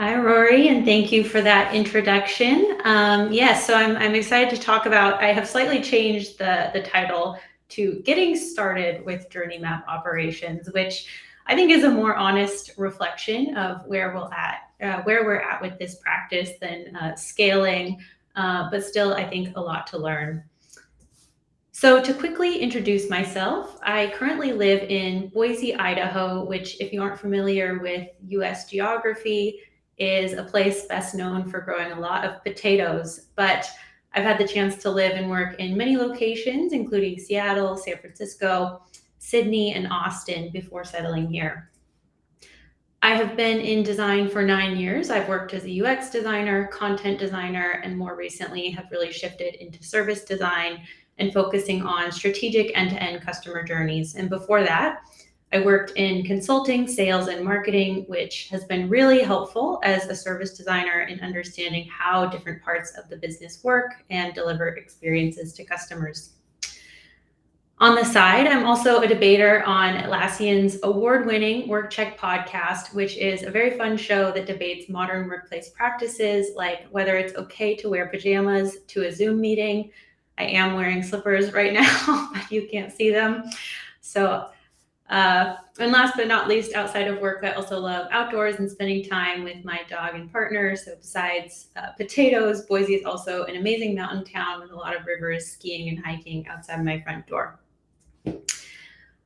Hi, Rory, and thank you for that introduction. Yes, so I'm excited to talk about. I have slightly changed the title to "Getting Started with Journey Map Operations," which I think is a more honest reflection of where we're at with this practice than scaling, but still, I think a lot to learn. So, to quickly introduce myself, I currently live in Boise, Idaho, which, if you aren't familiar with US geography, is a place best known for growing a lot of potatoes. But I've had the chance to live and work in many locations, including Seattle, San Francisco, Sydney, and Austin before settling here. I have been in design for 9 years. I've worked as a UX designer, content designer, and more recently have really shifted into service design and focusing on strategic end-to-end customer journeys. And before that, I worked in consulting, sales, and marketing, which has been really helpful as a service designer in understanding how different parts of the business work and deliver experiences to customers. On the side, I'm also a debater on Atlassian's award-winning Work Check podcast, which is a very fun show that debates modern workplace practices, like whether it's okay to wear pajamas to a Zoom meeting. I am wearing slippers right now, but you can't see them. So, and last but not least, outside of work, I also love outdoors and spending time with my dog and partner. So besides potatoes, Boise is also an amazing mountain town with a lot of rivers, skiing, and hiking outside my front door. A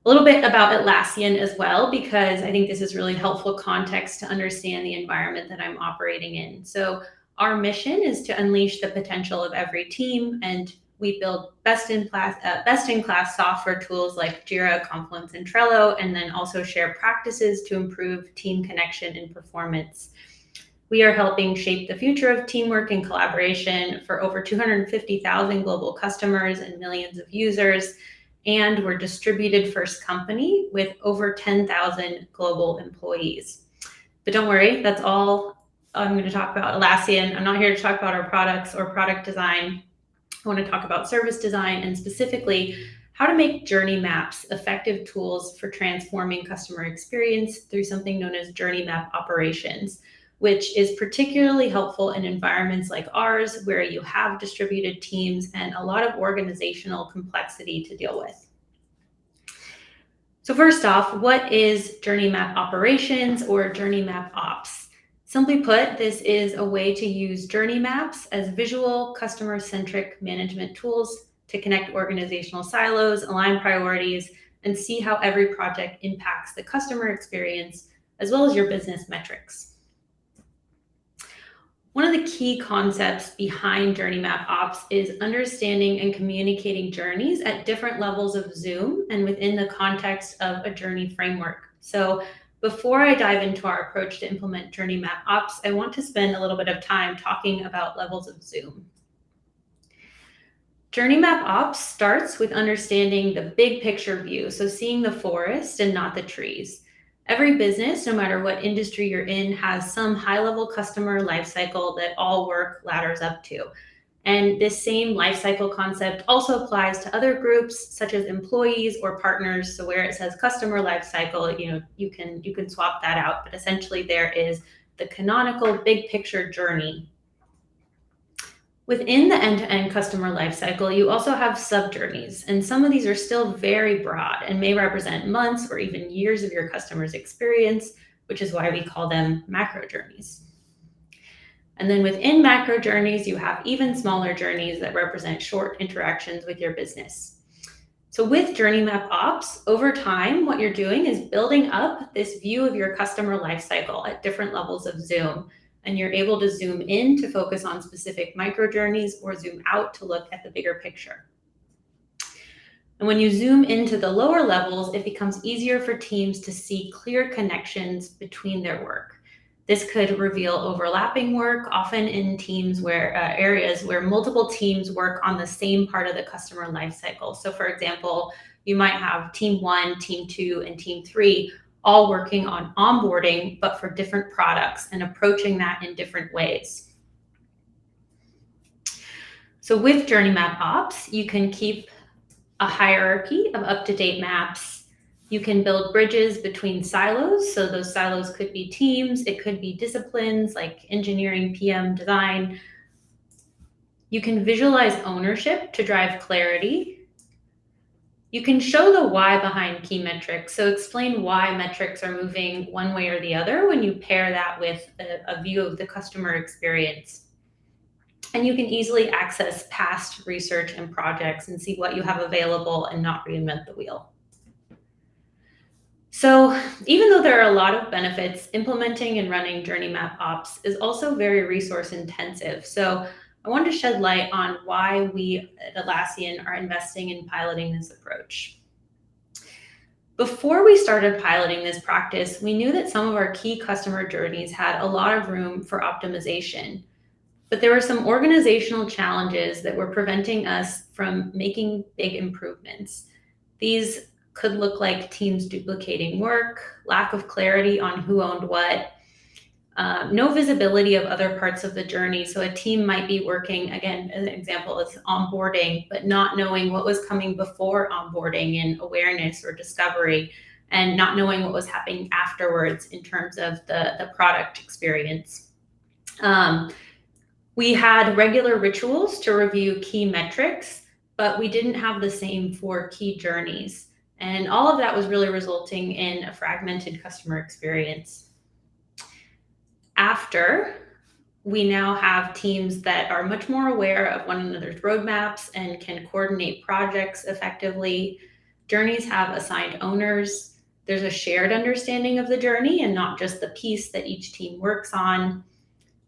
little bit about Atlassian as well, because I think this is really helpful context to understand the environment that I'm operating in. So our mission is to unleash the potential of every team, and we build best-in-class software tools like Jira, Confluence, and Trello, and then also share practices to improve team connection and performance. We are helping shape the future of teamwork and collaboration for over 250,000 global customers and millions of users. And we're a distributed first company with over 10,000 global employees. But don't worry, that's all I'm going to talk about Atlassian. I'm not here to talk about our products or product design. I want to talk about service design and specifically how to make journey maps effective tools for transforming customer experience through something known as journey map operations, which is particularly helpful in environments like ours, where you have distributed teams and a lot of organizational complexity to deal with. So first off, what is journey map operations or journey map ops? Simply put, this is a way to use journey maps as visual, customer-centric management tools to connect organizational silos, align priorities, and see how every project impacts the customer experience, as well as your business metrics. One of the key concepts behind Journey Map Ops is understanding and communicating journeys at different levels of Zoom and within the context of a journey framework. So before I dive into our approach to implement Journey Map Ops, I want to spend a little bit of time talking about levels of Zoom. Journey Map Ops starts with understanding the big picture view, so seeing the forest and not the trees. Every business, no matter what industry you're in, has some high-level customer lifecycle that all work ladders up to. And this same lifecycle concept also applies to other groups, such as employees or partners. So where it says customer lifecycle, you can swap that out. But essentially, there is the canonical big picture journey. Within the end-to-end customer lifecycle, you also have sub-journeys, and some of these are still very broad and may represent months or even years of your customer's experience, which is why we call them macro journeys. And then within macro journeys, you have even smaller journeys that represent short interactions with your business. So with Journey Map Ops, over time, what you're doing is building up this view of your customer lifecycle at different levels of Zoom. And you're able to zoom in to focus on specific micro journeys or zoom out to look at the bigger picture. And when you zoom into the lower levels, it becomes easier for teams to see clear connections between their work. This could reveal overlapping work, often in teams areas where multiple teams work on the same part of the customer lifecycle. So for example, you might have team 1, team 2, and team 3 all working on onboarding, but for different products and approaching that in different ways. So with Journey Map Ops, you can keep a hierarchy of up-to-date maps You can build bridges between silos. So those silos could be teams, it could be disciplines like engineering, PM, design. You can visualize ownership to drive clarity. You can show the why behind key metrics. So explain why metrics are moving one way or the other when you pair that with a view of the customer experience. And you can easily access past research and projects and see what you have available and not reinvent the wheel. So even though there are a lot of benefits, implementing and running Journey Map Ops is also very resource intensive. So I wanted to shed light on why we at Atlassian are investing in piloting this approach. Before we started piloting this practice, we knew that some of our key customer journeys had a lot of room for optimization, but there were some organizational challenges that were preventing us from making big improvements. These could look like teams duplicating work, lack of clarity on who owned what, no visibility of other parts of the journey. So a team might be working, again, as an example, is onboarding, but not knowing what was coming before onboarding and awareness or discovery, and not knowing what was happening afterwards in terms of the product experience. We had regular rituals to review key metrics, but we didn't have the same for key journeys. And all of that was really resulting in a fragmented customer experience. After, we now have teams that are much more aware of one another's roadmaps and can coordinate projects effectively. Journeys have assigned owners. There's a shared understanding of the journey and not just the piece that each team works on.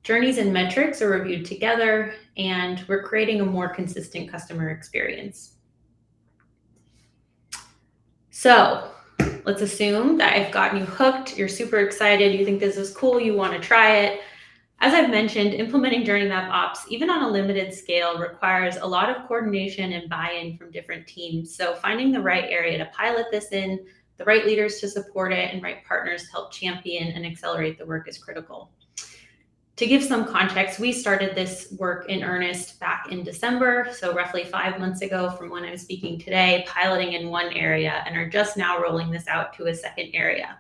Journeys and metrics are reviewed together, and we're creating a more consistent customer experience. So let's assume that I've gotten you hooked, you're super excited, you think this is cool, you want to try it. As I've mentioned, implementing Journey Map Ops, even on a limited scale, requires a lot of coordination and buy-in from different teams. So finding the right area to pilot this in, the right leaders to support it, and right partners to help champion and accelerate the work is critical. To give some context, we started this work in earnest back in December, so roughly 5 months ago from when I'm speaking today, piloting in one area, and are just now rolling this out to a second area.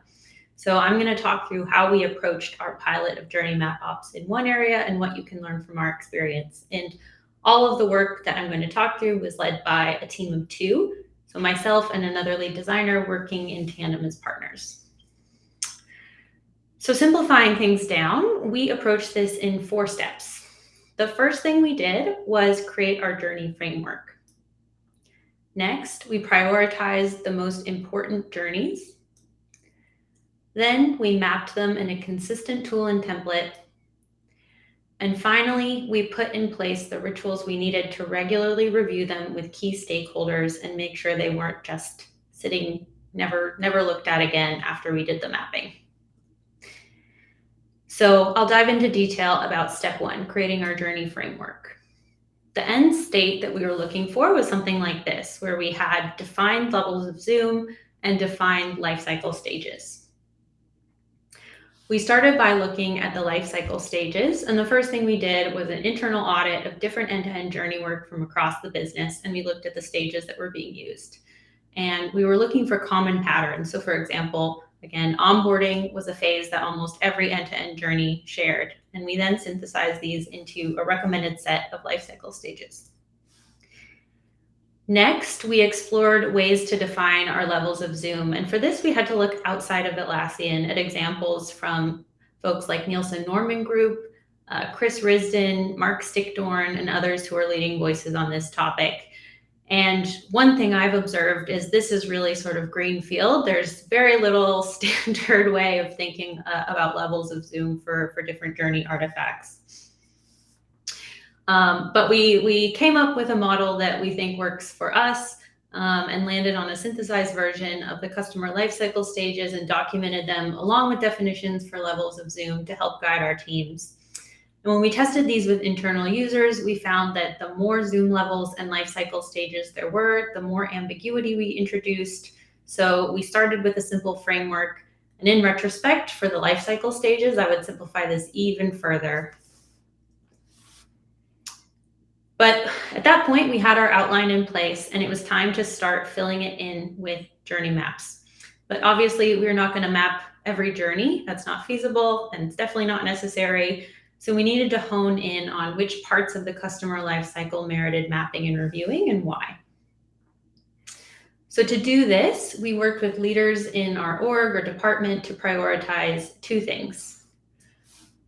So I'm going to talk through how we approached our pilot of Journey Map Ops in one area and what you can learn from our experience. And all of the work that I'm going to talk through was led by a team of 2, so myself and another lead designer working in tandem as partners. So simplifying things down, we approached this in 4 steps. The first thing we did was create our journey framework. Next, we prioritized the most important journeys. Then we mapped them in a consistent tool and template. And finally, we put in place the rituals we needed to regularly review them with key stakeholders and make sure they weren't just sitting, never looked at again after we did the mapping. So I'll dive into detail about step 1, creating our journey framework. The end state that we were looking for was something like this, where we had defined levels of Zoom and defined lifecycle stages. We started by looking at the lifecycle stages, and the first thing we did was an internal audit of different end-to-end journey work from across the business, and we looked at the stages that were being used. And we were looking for common patterns. So for example, again, onboarding was a phase that almost every end-to-end journey shared, and we then synthesized these into a recommended set of lifecycle stages. Next, we explored ways to define our levels of Zoom, and for this we had to look outside of Atlassian at examples from folks like Nielsen Norman Group, Chris Risden, Mark Stickdorn, and others who are leading voices on this topic. And one thing I've observed is this is really sort of greenfield. There's very little standard way of thinking about levels of Zoom for different journey artifacts. But we came up with a model that we think works for us and landed on a synthesized version of the customer lifecycle stages and documented them along with definitions for levels of Zoom to help guide our teams. And when we tested these with internal users, we found that the more Zoom levels and lifecycle stages there were, the more ambiguity we introduced. So we started with a simple framework. And in retrospect, for the lifecycle stages, I would simplify this even further. But at that point, we had our outline in place, and it was time to start filling it in with journey maps. But obviously, we're not going to map every journey. That's not feasible, and it's definitely not necessary. So we needed to hone in on which parts of the customer lifecycle merited mapping and reviewing and why. So to do this, we worked with leaders in our org or department to prioritize two things.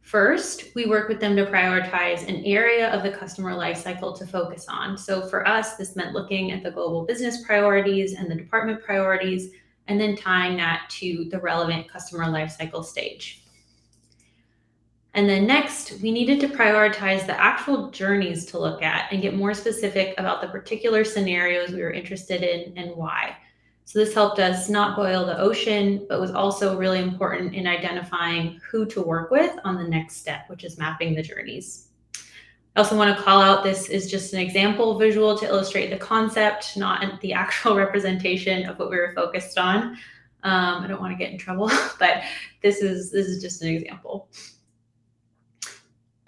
First, we work with them to prioritize an area of the customer lifecycle to focus on. So for us, this meant looking at the global business priorities and the department priorities, and then tying that to the relevant customer lifecycle stage. And then next, we needed to prioritize the actual journeys to look at and get more specific about the particular scenarios we were interested in and why. So this helped us not boil the ocean, but was also really important in identifying who to work with on the next step, which is mapping the journeys. I also want to call out, this is just an example visual to illustrate the concept, not the actual representation of what we were focused on. I don't want to get in trouble, but this is just an example.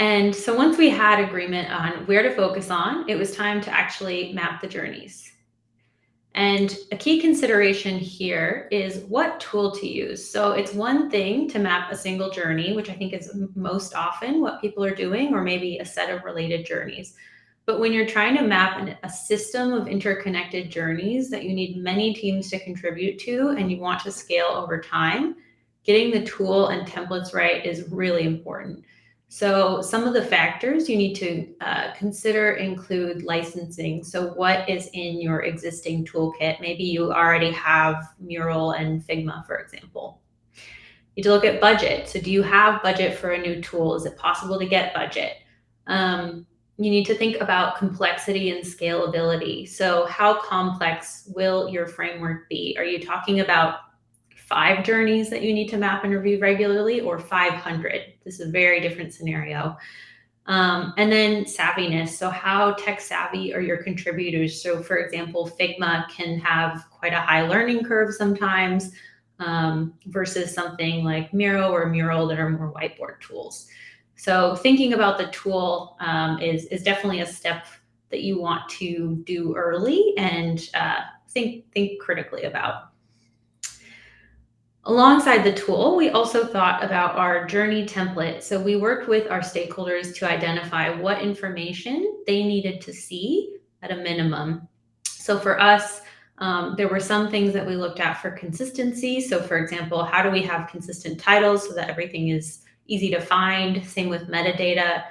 And so once we had agreement on where to focus on, it was time to actually map the journeys. And a key consideration here is what tool to use. So it's one thing to map a single journey, which I think is most often what people are doing, or maybe a set of related journeys. But when you're trying to map a system of interconnected journeys that you need many teams to contribute to and you want to scale over time, getting the tool and templates right is really important. So some of the factors you need to consider include licensing. So what is in your existing toolkit? Maybe you already have Mural and Figma, for example. You need to look at budget. So do you have budget for a new tool? Is it possible to get budget? You need to think about complexity and scalability. So how complex will your framework be? Are you talking about 5 journeys that you need to map and review regularly, or 500? This is a very different scenario. And then savviness. So how tech savvy are your contributors? So for example, Figma can have quite a high learning curve sometimes versus something like Miro or Mural that are more whiteboard tools. So thinking about the tool is definitely a step that you want to do early and think critically about. Alongside the tool, we also thought about our journey template. So we worked with our stakeholders to identify what information they needed to see at a minimum. So for us, there were some things that we looked at for consistency. So for example, how do we have consistent titles so that everything is easy to find? Same with metadata.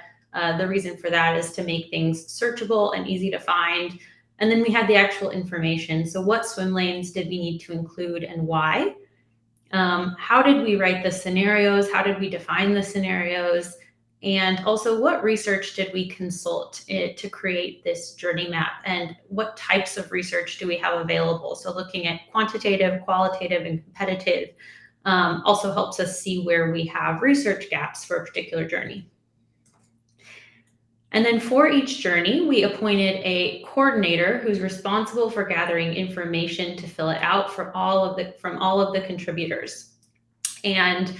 The reason for that is to make things searchable and easy to find. And then we had the actual information. So what swim lanes did we need to include and why? How did we write the scenarios? How did we define the scenarios? And also, what research did we consult to create this journey map? And what types of research do we have available? So looking at quantitative, qualitative, and competitive also helps us see where we have research gaps for a particular journey. And then for each journey, we appointed a coordinator who's responsible for gathering information to fill it out from all of the contributors. And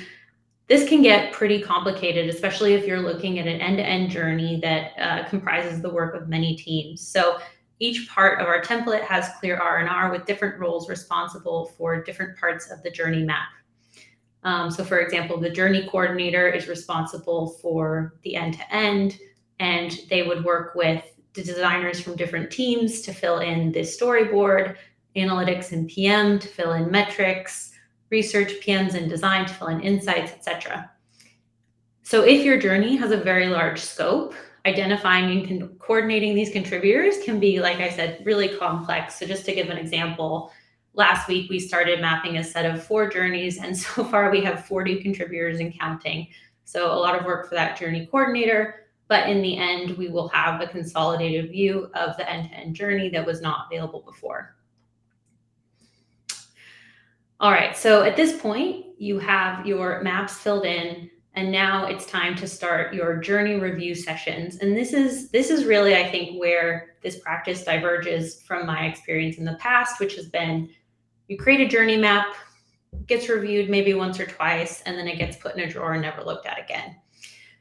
this can get pretty complicated, especially if you're looking at an end-to-end journey that comprises the work of many teams. So each part of our template has clear R&R with different roles responsible for different parts of the journey map. So for example, the journey coordinator is responsible for the end-to-end, and they would work with the designers from different teams to fill in the storyboard, analytics and PM to fill in metrics, research PMs and design to fill in insights, etc. So if your journey has a very large scope, identifying and coordinating these contributors can be, like I said, really complex. So just to give an example, last week we started mapping a set of 4 journeys, and so far we have 40 contributors and counting. So a lot of work for that journey coordinator. But in the end, we will have a consolidated view of the end-to-end journey that was not available before. All right, so at this point, you have your maps filled in, and now it's time to start your journey review sessions. And this is really, I think, where this practice diverges from my experience in the past, which has been you create a journey map, gets reviewed maybe once or twice, and then it gets put in a drawer and never looked at again.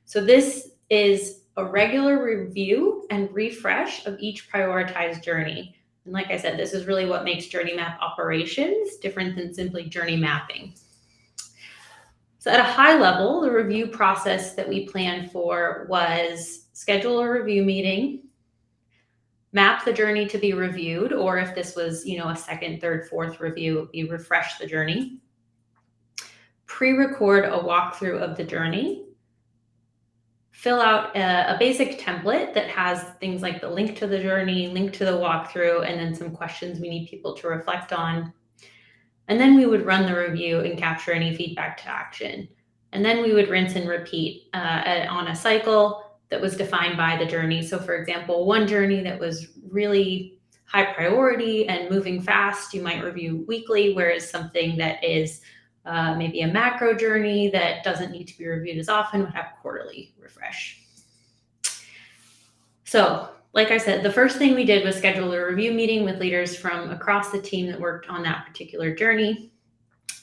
So this is a regular review and refresh of each prioritized journey. And like I said, this is really what makes journey map operations different than simply journey mapping. So at a high level, the review process that we planned for was schedule a review meeting, map the journey to be reviewed, or if this was, a second, third, fourth review, we refresh the journey, pre-record a walkthrough of the journey, fill out a basic template that has things like the link to the journey, link to the walkthrough, and then some questions we need people to reflect on. And then we would run the review and capture any feedback to action. And then we would rinse and repeat on a cycle that was defined by the journey. So for example, one journey that was really high priority and moving fast, you might review weekly, whereas something that is maybe a macro journey that doesn't need to be reviewed as often would have quarterly refresh. So like I said, the first thing we did was schedule a review meeting with leaders from across the team that worked on that particular journey.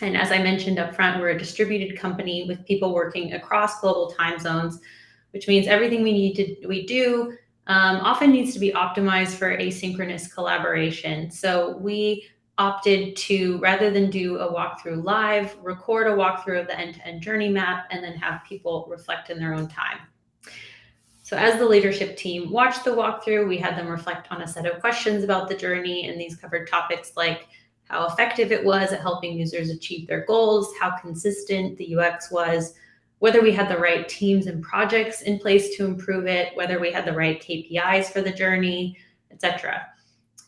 And as I mentioned up front, we're a distributed company with people working across global time zones, which means everything we do often needs to be optimized for asynchronous collaboration. So we opted to, rather than do a walkthrough live, record a walkthrough of the end-to-end journey map and then have people reflect in their own time. So as the leadership team watched the walkthrough, we had them reflect on a set of questions about the journey, and these covered topics like how effective it was at helping users achieve their goals, how consistent the UX was, whether we had the right teams and projects in place to improve it, whether we had the right KPIs for the journey, etc.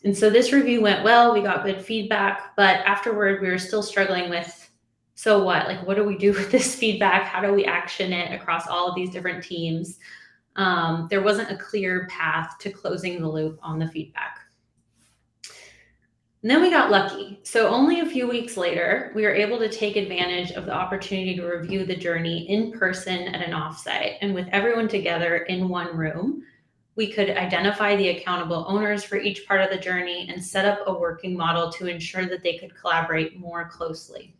And so this review went well, we got good feedback, but afterward we were still struggling with, so what? Like, what do we do with this feedback? How do we action it across all of these different teams? There wasn't a clear path to closing the loop on the feedback. And then we got lucky. So only a few weeks later, we were able to take advantage of the opportunity to review the journey in person at an offsite. And with everyone together in one room, we could identify the accountable owners for each part of the journey and set up a working model to ensure that they could collaborate more closely.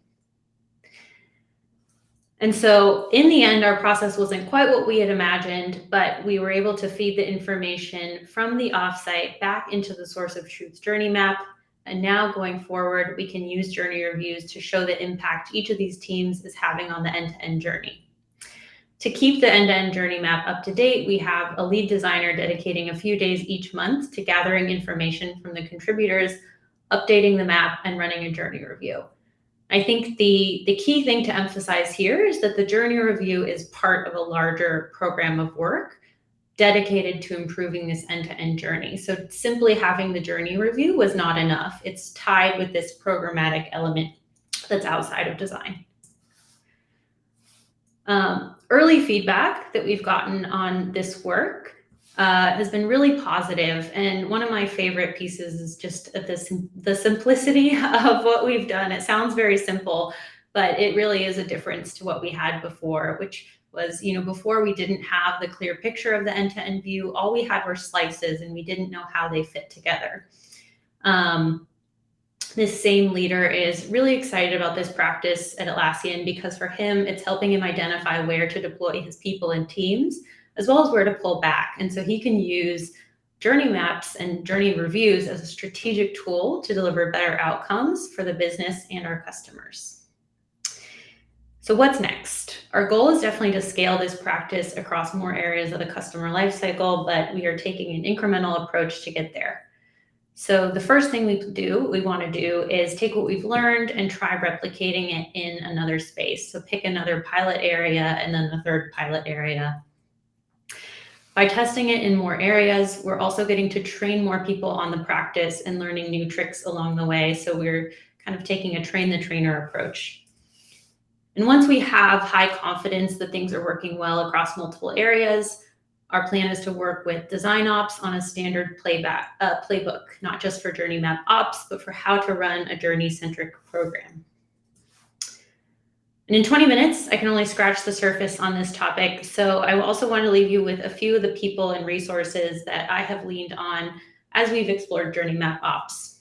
And so in the end, our process wasn't quite what we had imagined, but we were able to feed the information from the offsite back into the source of truth's journey map. And now going forward, we can use journey reviews to show the impact each of these teams is having on the end-to-end journey. To keep the end-to-end journey map up to date, we have a lead designer dedicating a few days each month to gathering information from the contributors, updating the map, and running a journey review. I think the key thing to emphasize here is that the journey review is part of a larger program of work dedicated to improving this end-to-end journey. So simply having the journey review was not enough. It's tied with this programmatic element that's outside of design. Early feedback that we've gotten on this work has been really positive, and one of my favorite pieces is just the simplicity of what we've done. It sounds very simple, but it really is a difference to what we had before, which was, before we didn't have the clear picture of the end-to-end view. All we had were slices, and we didn't know how they fit together. This same leader is really excited about this practice at Atlassian because for him, it's helping him identify where to deploy his people and teams, as well as where to pull back. And so he can use journey maps and journey reviews as a strategic tool to deliver better outcomes for the business and our customers. So what's next? Our goal is definitely to scale this practice across more areas of the customer lifecycle, but we are taking an incremental approach to get there. So the first thing we want to do is take what we've learned and try replicating it in another space. So pick another pilot area and then the third pilot area. By testing it in more areas, we're also getting to train more people on the practice and learning new tricks along the way. So we're kind of taking a train the trainer approach. And once we have high confidence that things are working well across multiple areas, our plan is to work with design ops on a standard playbook, not just for journey map ops, but for how to run a journey-centric program. And in 20 minutes, I can only scratch the surface on this topic. So I also want to leave you with a few of the people and resources that I have leaned on as we've explored journey map ops.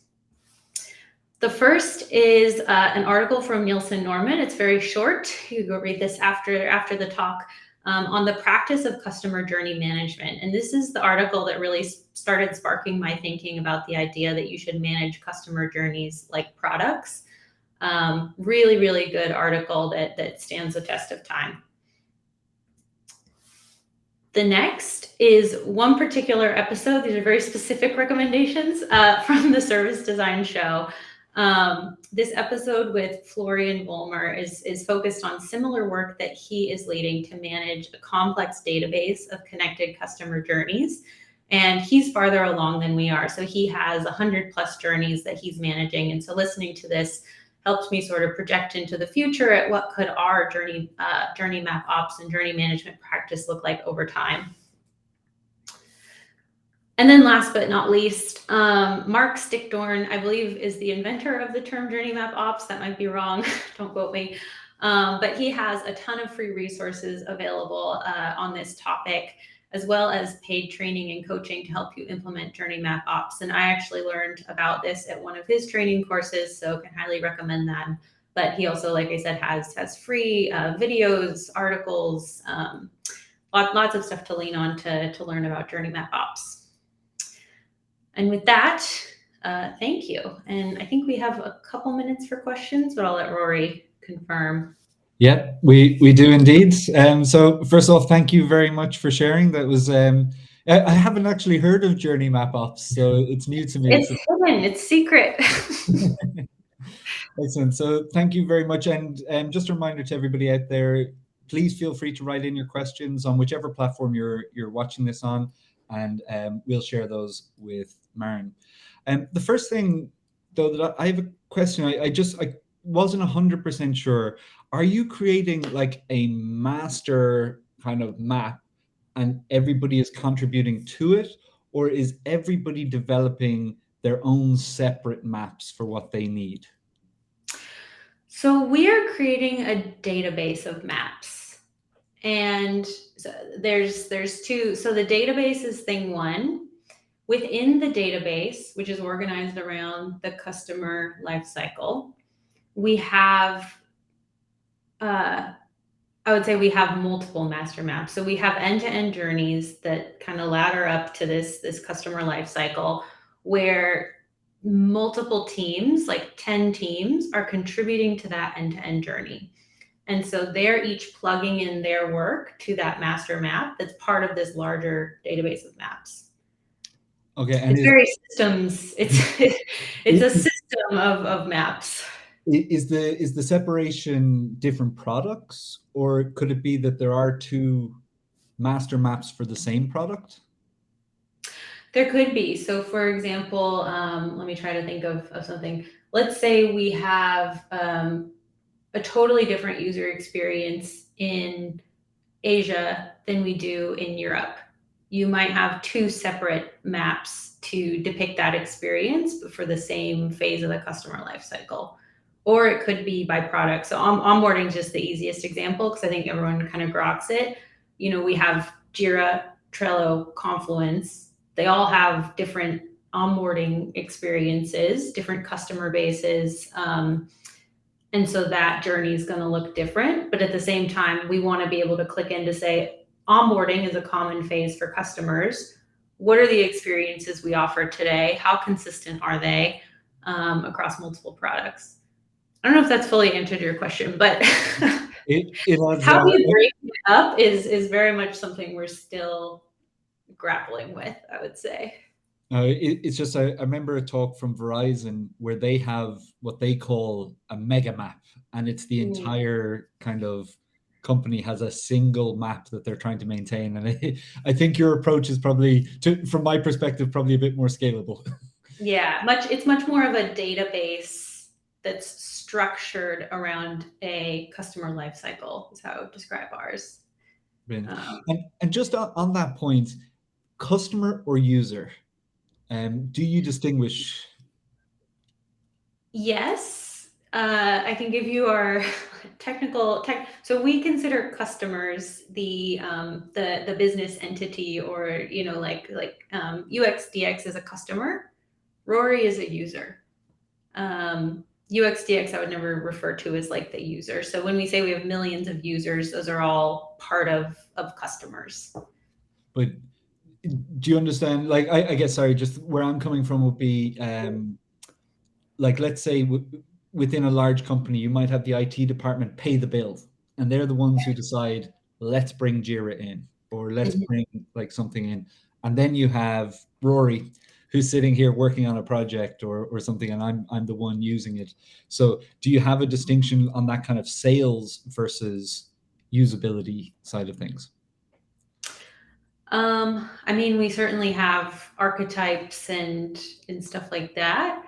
The first is an article from Nielsen Norman. It's very short. You can go read this after the talk. on the practice of customer journey management. And this is the article that really started sparking my thinking about the idea that you should manage customer journeys like products. Really, really good article that stands the test of time. The next is one particular episode. These are very specific recommendations from the Service Design Show. This episode with Florian Vollmer is focused on similar work that he is leading to manage a complex database of connected customer journeys. And he's farther along than we are. So he has 100 plus journeys that he's managing. And so listening to this helped me sort of project into the future at what could our journey map ops and journey management practice look like over time. And then last but not least, Mark Stickdorn, I believe, is the inventor of the term journey map ops. That might be wrong, don't quote me. But he has a ton of free resources available on this topic, as well as paid training and coaching to help you implement journey map ops. And I actually learned about this at one of his training courses, so can highly recommend that. But he also, like I said, has free videos, articles, lots of stuff to lean on to learn about journey map ops. And with that, thank you. And I think we have a couple minutes for questions, but I'll let Rory confirm. Yeah, we do indeed. So first off, thank you very much for sharing. That was I haven't actually heard of journey map ops, so it's new to me. It's hidden, it's secret. Excellent. So thank you very much. And just a reminder to everybody out there, please feel free to write in your questions on whichever platform you're watching this on, and we'll share those with Maren. The first thing, though, that I have a question. I wasn't 100% sure. Are you creating like a master kind of map and everybody is contributing to it? Or is everybody developing their own separate maps for what they need? So we are creating a database of maps. And so there's two. So the database is thing one. Within the database, which is organized around the customer lifecycle, we have, I would say we have multiple master maps. So we have end-to-end journeys that kind of ladder up to this customer lifecycle where multiple teams, like 10 teams, are contributing to that end-to-end journey. And so they're each plugging in their work to that master map that's part of this larger database of maps. Okay, and it's very systems. It's a system of maps. Is the separation different products, or could it be that there are two master maps for the same product? There could be. So for example, let me try to think of something. Let's say we have a totally different user experience in Asia than we do in Europe. You might have two separate maps to depict that experience, but for the same phase of the customer lifecycle. Or it could be by product. So onboarding is just the easiest example because I think everyone kind of groks it. You know, we have Jira, Trello, Confluence. They all have different onboarding experiences, different customer bases. And so that journey is going to look different. But at the same time, we want to be able to click in to say, onboarding is a common phase for customers. What are the experiences we offer today? How consistent are they across multiple products? I don't know if that's fully answered your question, but how you break it up is very much something we're still grappling with, I would say. It's just, I remember a talk from Verizon where they have what they call a mega map, and it's the entire kind of company has a single map that they're trying to maintain. And I think your approach is probably, from my perspective, probably a bit more scalable. Yeah, it's much more of a database that's structured around a customer lifecycle is how I would describe ours. And just on that point, customer or user, do you distinguish? Yes, I can give you our technical. So we consider customers the business entity, or like UX DX is a customer. Rory is a user. UX DX I would never refer to as like the user. So when we say we have millions of users, those are all part of customers. But do you understand? Like, I guess, sorry, just where I'm coming from would be, like, let's say within a large company, you might have the IT department pay the bill, and they're the ones who decide, let's bring Jira in, or let's bring like something in. And then you have Rory, who's sitting here working on a project or something, and I'm the one using it. So do you have a distinction on that kind of sales versus usability side of things? I mean, we certainly have archetypes and stuff like that.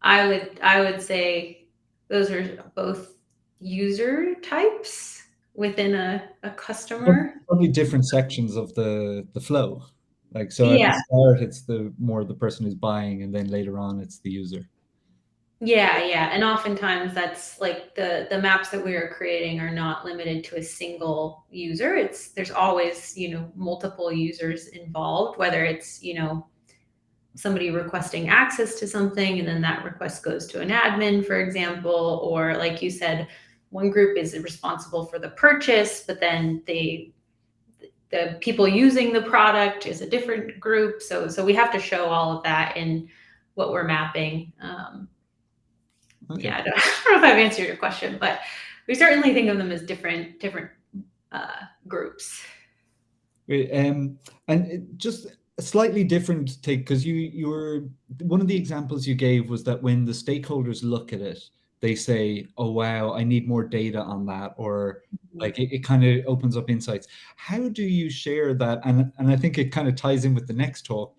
I would say those are both user types within a customer. Probably different sections of the flow. Like, so at the Yeah, start, it's the more the person who's buying, and then later on, it's the user. yeah, and oftentimes that's like the maps that we are creating are not limited to a single user. There's always, multiple users involved, whether it's, somebody requesting access to something and then that request goes to an admin, for example, or like you said, one group is responsible for the purchase, but then the people using the product is a different group. So we have to show all of that in what we're mapping. Okay. Yeah, I don't, I don't know if I've answered your question, but we certainly think of them as different groups. Great. Just a slightly different take, because you were one of the examples you gave was that when the stakeholders look at it, they say, "Oh wow, I need more data on that," or like it kind of opens up insights. How do you share that? And I think it kind of ties in with the next talk.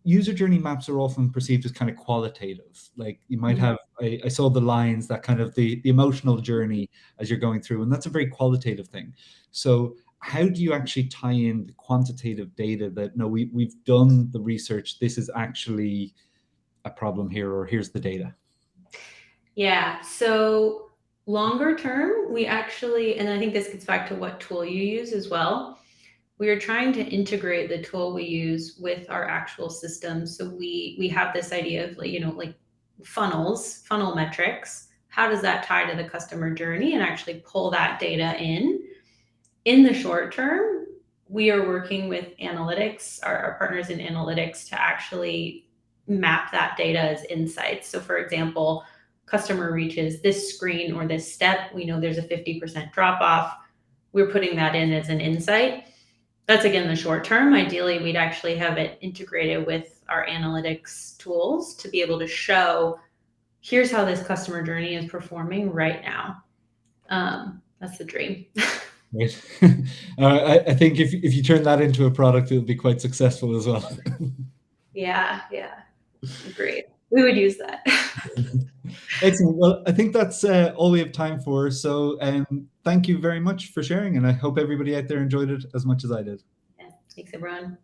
User journey maps are often perceived as kind of qualitative. Like you might Mhm. have, I saw the lines that kind of the emotional journey as you're going through, and that's a very qualitative thing. So how do you actually tie in the quantitative data that, no, we've done the research, this is actually a problem here, or here's the data? Yeah. So longer term, we actually, and I think this gets back to what tool you use as well. We are trying to integrate the tool we use with our actual system. So we have this idea of like funnel metrics. How does that tie to the customer journey and actually pull that data in? In the short term, we are working with analytics, our partners in analytics, to actually map that data as insights. So, for example, customer reaches this screen or this step, we know there's a 50% drop off. We're putting that in as an insight. That's again the short term. Ideally, we'd actually have it integrated with our analytics tools to be able to show here's how this customer journey is performing right now. That's the dream. Right. I think if you turn that into a product, it'll be quite successful as well. Yeah, great. We would use that. Excellent. Well, I think that's all we have time for. So thank you very much for sharing, and I hope everybody out there enjoyed it as much as I did. Yeah, thanks everyone.